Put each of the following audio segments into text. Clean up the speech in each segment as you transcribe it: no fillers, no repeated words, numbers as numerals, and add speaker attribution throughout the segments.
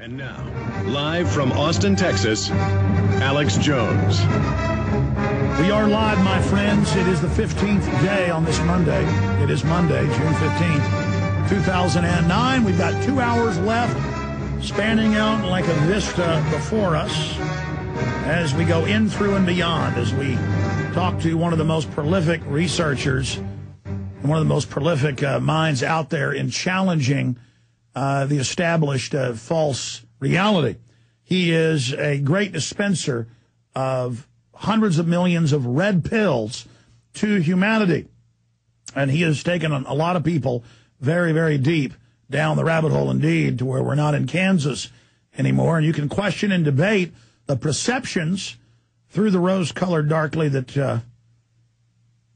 Speaker 1: And now, live from Austin, Texas, Alex Jones.
Speaker 2: We are live, my friends. It is the 15th day on this Monday. It is Monday, June 15th, 2009. We've got 2 hours left, spanning out like a vista before us as we go in, through, and beyond, as we talk to one of the most prolific researchers and one of the most prolific minds out there in challenging the established false reality. He is a great dispenser of hundreds of millions of red pills to humanity. And he has taken a lot of people very, very deep down the rabbit hole indeed, to where we're not in Kansas anymore. And you can question and debate the perceptions through the rose-colored darkly that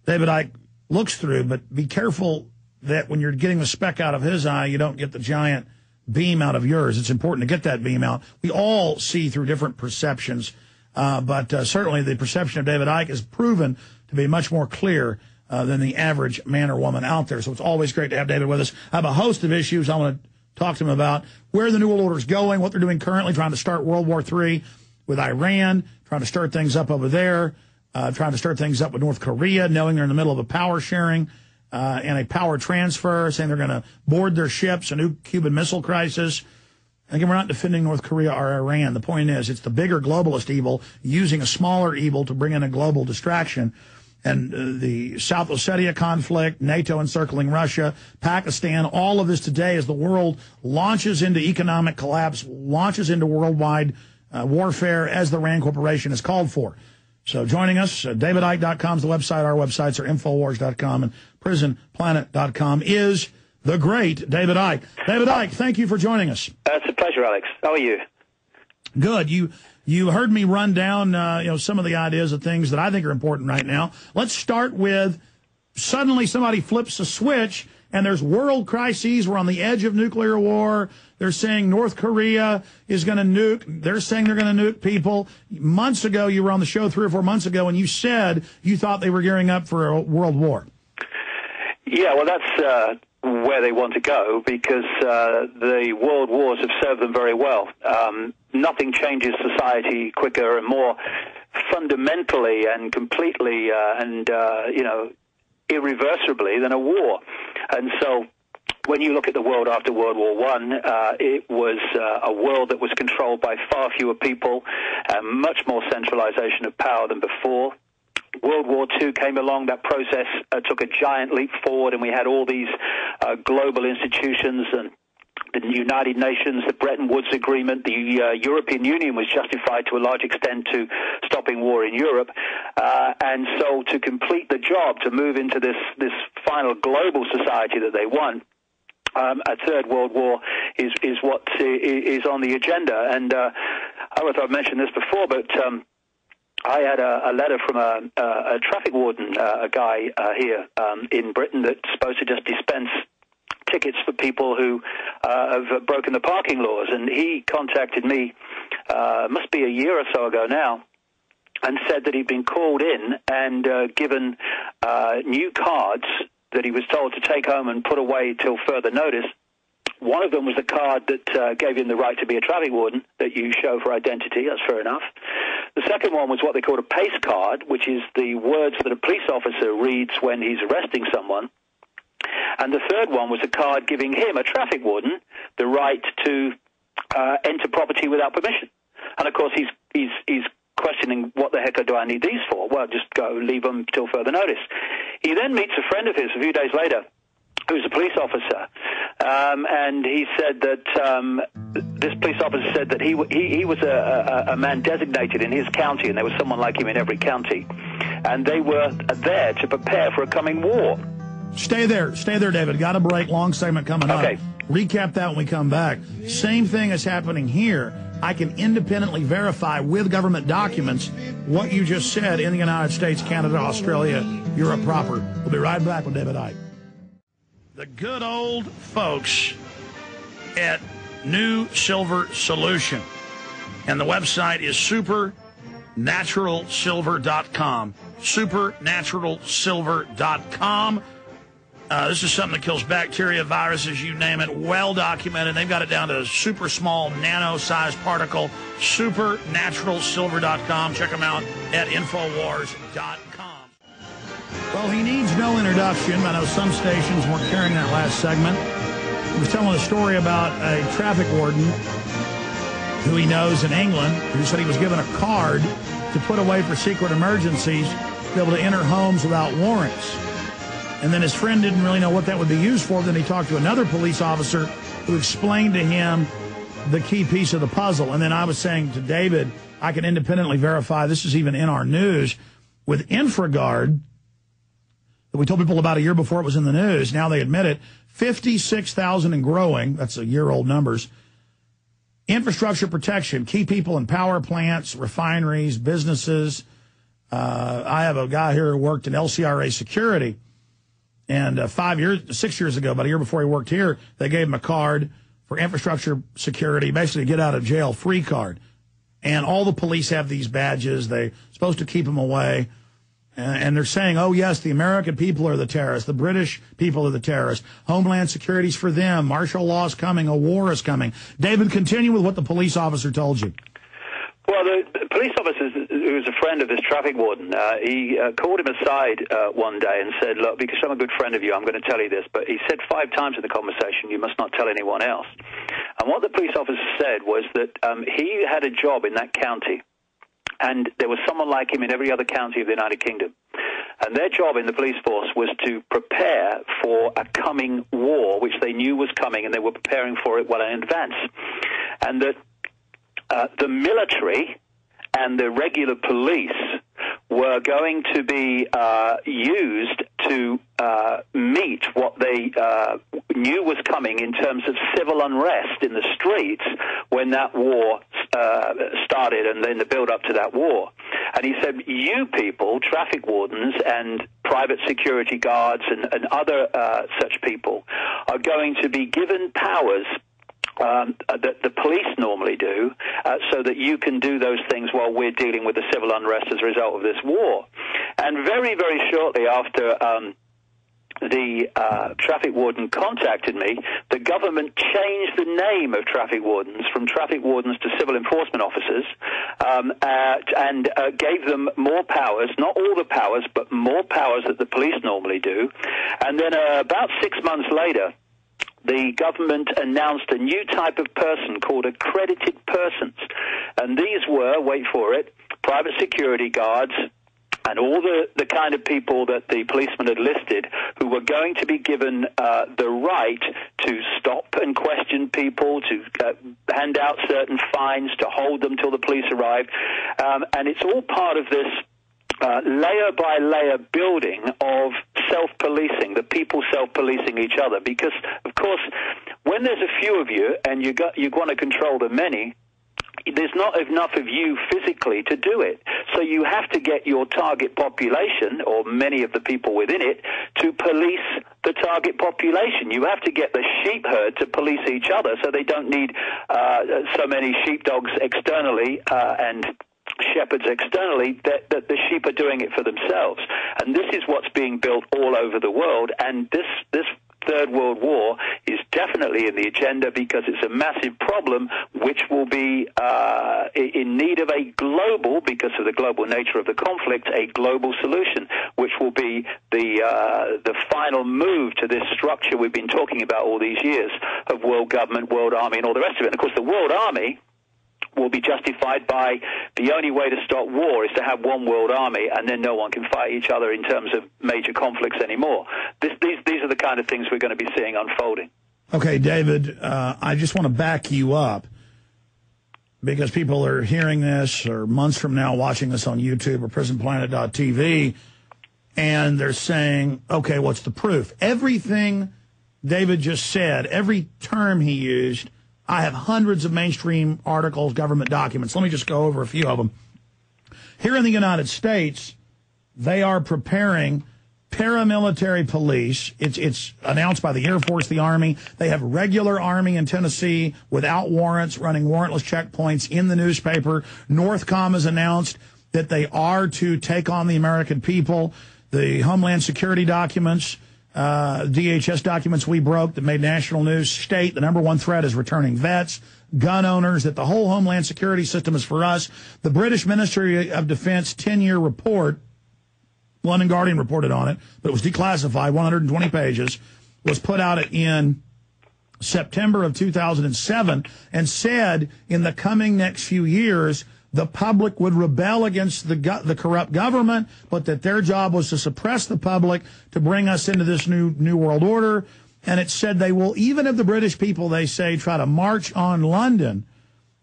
Speaker 2: David Icke looks through. But be careful that when you're getting the speck out of his eye, you don't get the giant beam out of yours. It's important to get that beam out. We all see through different perceptions, but certainly the perception of David Icke is proven to be much more clear than the average man or woman out there. So it's always great to have David with us. I have a host of issues I want to talk to him about: where the New World Order is going, what they're doing currently, trying to start World War III with Iran, trying to start things up over there, trying to start things up with North Korea, knowing they're in the middle of a power sharing and a power transfer, saying they're going to board their ships, a new Cuban Missile Crisis. Again, we're not defending North Korea or Iran. The point is, it's the bigger globalist evil using a smaller evil to bring in a global distraction. And the South Ossetia conflict, NATO encircling Russia, Pakistan, all of this today as the world launches into economic collapse, launches into worldwide warfare as the RAND Corporation has called for. So joining us, DavidIcke.com is the website. Our websites are Infowars.com and PrisonPlanet.com. is the great David Icke. David Icke, thank you for joining us.
Speaker 3: It's a pleasure, Alex. How are you?
Speaker 2: Good. You heard me run down some of the ideas of things that I think are important right now. Let's start with suddenly somebody flips a switch and there's world crises. We're on the edge of nuclear war. They're saying North Korea is going to nuke. They're saying they're going to nuke people. Months ago, you were on the show 3 or 4 months ago, and you said you thought they were gearing up for a world war.
Speaker 3: Yeah, well, that's where they want to go, because the world wars have served them very well. Nothing changes society quicker and more fundamentally and completely irreversibly than a war. And so when you look at the world after World War I, it was a world that was controlled by far fewer people and much more centralization of power than before. World War II came along. That process took a giant leap forward, and we had all these global institutions and the United Nations, the Bretton Woods Agreement. The European Union was justified to a large extent to stopping war in Europe. And so to complete the job, to move into this final global society that they want, a third world war is what is on the agenda. And I don't know if I've mentioned this before, but I had a letter from a traffic warden, a guy here in Britain, that's supposed to just dispense tickets for people who have broken the parking laws. And he contacted me, must be a year or so ago now, and said that he'd been called in and given new cards that he was told to take home and put away till further notice. One of them was the card that gave him the right to be a traffic warden, that you show for identity. That's fair enough. The second one was what they called a pace card, which is the words that a police officer reads when he's arresting someone. And the third one was a card giving him, a traffic warden, the right to enter property without permission. And, of course, he's questioning, what the heck do I need these for? Well, just go, leave them till further notice. He then meets a friend of his a few days later, who's a police officer, and he said that this police officer said that he was a man designated in his county, and there was someone like him in every county, and they were there to prepare for a coming war.
Speaker 2: Stay there, David. Got a break. Long segment coming up.
Speaker 3: Okay.
Speaker 2: Recap that when we come back. Same thing is happening here. I can independently verify with government documents what you just said in the United States, Canada, Australia, Europe proper. We'll be right back with David Icke. The good old folks at New Silver Solution. And the website is supernaturalsilver.com. Supernaturalsilver.com. This is something that kills bacteria, viruses, you name it, well documented. They've got it down to a super small nano-sized particle. Supernaturalsilver.com. Check them out at Infowars.com. Well, he needs no introduction. I know some stations weren't carrying that last segment. He was telling a story about a traffic warden who he knows in England, who said he was given a card to put away for secret emergencies to be able to enter homes without warrants. And then his friend didn't really know what that would be used for. Then he talked to another police officer who explained to him the key piece of the puzzle. And then I was saying to David, I can independently verify, this is even in our news, with InfraGard, that we told people about a year before it was in the news. Now they admit it. 56,000 and growing. That's a year-old numbers. Infrastructure protection, key people in power plants, refineries, businesses. I have a guy here who worked in LCRA security. And 6 years ago, about a year before he worked here, they gave him a card for infrastructure security, basically a get out of jail free card. And all the police have these badges. They're supposed to keep them away. And they're saying, oh, yes, the American people are the terrorists. The British people are the terrorists. Homeland Security's for them. Martial law is coming. A war is coming. David, continue with what the police officer told you.
Speaker 3: Well, the police officer, who was a friend of this traffic warden, he called him aside one day and said, look, because I'm a good friend of you, I'm going to tell you this. But he said 5 times in the conversation, you must not tell anyone else. And what the police officer said was that he had a job in that county, and there was someone like him in every other county of the United Kingdom. And their job in the police force was to prepare for a coming war, which they knew was coming, and they were preparing for it well in advance. And that the military and the regular police were going to be used to meet what they knew was coming in terms of civil unrest in the streets when that war started and then the build-up to that war. And he said, you people, traffic wardens and private security guards and other such people, are going to be given powers that the police normally do, so that you can do those things while we're dealing with the civil unrest as a result of this war. And very, very shortly after the traffic warden contacted me, the government changed the name of traffic wardens from traffic wardens to civil enforcement officers, and gave them more powers, not all the powers, but more powers that the police normally do. And then about 6 months later, the government announced a new type of person called accredited persons. And these were, wait for it, private security guards and all the kind of people that the policeman had listed who were going to be given the right to stop and question people, to hand out certain fines, to hold them till the police arrived. And it's all part of this layer-by-layer building of self-policing, the people self-policing each other. Because, of course, when there's a few of you and you want to control the many, there's not enough of you physically to do it. So you have to get your target population, or many of the people within it, to police the target population. You have to get the sheep herd to police each other, so they don't need so many sheepdogs externally and shepherds externally, that the sheep are doing it for themselves. And this is what's being built all over the world, and this Third World War is definitely in the agenda because it's a massive problem which will be in need of a global, because of the global nature of the conflict, a global solution, which will be the final move to this structure we've been talking about all these years of world government, world army, and all the rest of it. And of course, the world army will be justified by the only way to stop war is to have one world army, and then no one can fight each other in terms of major conflicts anymore. These are the kind of things we're going to be seeing unfolding.
Speaker 2: Okay, David, I just want to back you up because people are hearing this or months from now watching this on YouTube or prisonplanet.tv, and they're saying, okay, what's the proof? Everything David just said, every term he used, I have hundreds of mainstream articles, government documents. Let me just go over a few of them. Here in the United States, they are preparing paramilitary police. It's announced by the Air Force, the Army. They have regular Army in Tennessee without warrants, running warrantless checkpoints in the newspaper. Northcom has announced that they are to take on the American people. The Homeland Security documents DHS documents we broke that made national news state the #1 threat is returning vets, gun owners, that the whole Homeland Security system is for us. The British Ministry of Defense 10-year report, London Guardian reported on it, but it was declassified, 120 pages, was put out in September of 2007 and said in the coming next few years the public would rebel against the corrupt government, but that their job was to suppress the public to bring us into this new world order. And it said they will, even if the British people, they say, try to march on London,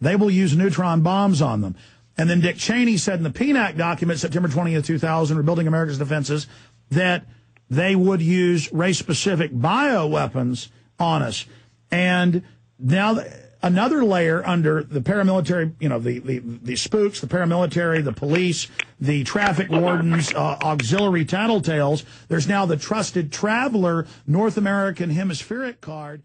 Speaker 2: they will use neutron bombs on them. And then Dick Cheney said in the PNAC document, September 20th, 2000, Rebuilding America's Defenses, that they would use race-specific bioweapons on us. And now another layer under the paramilitary, you know, the spooks, the paramilitary, the police, the traffic wardens, auxiliary tattletales, there's now the trusted traveler North American hemispheric card.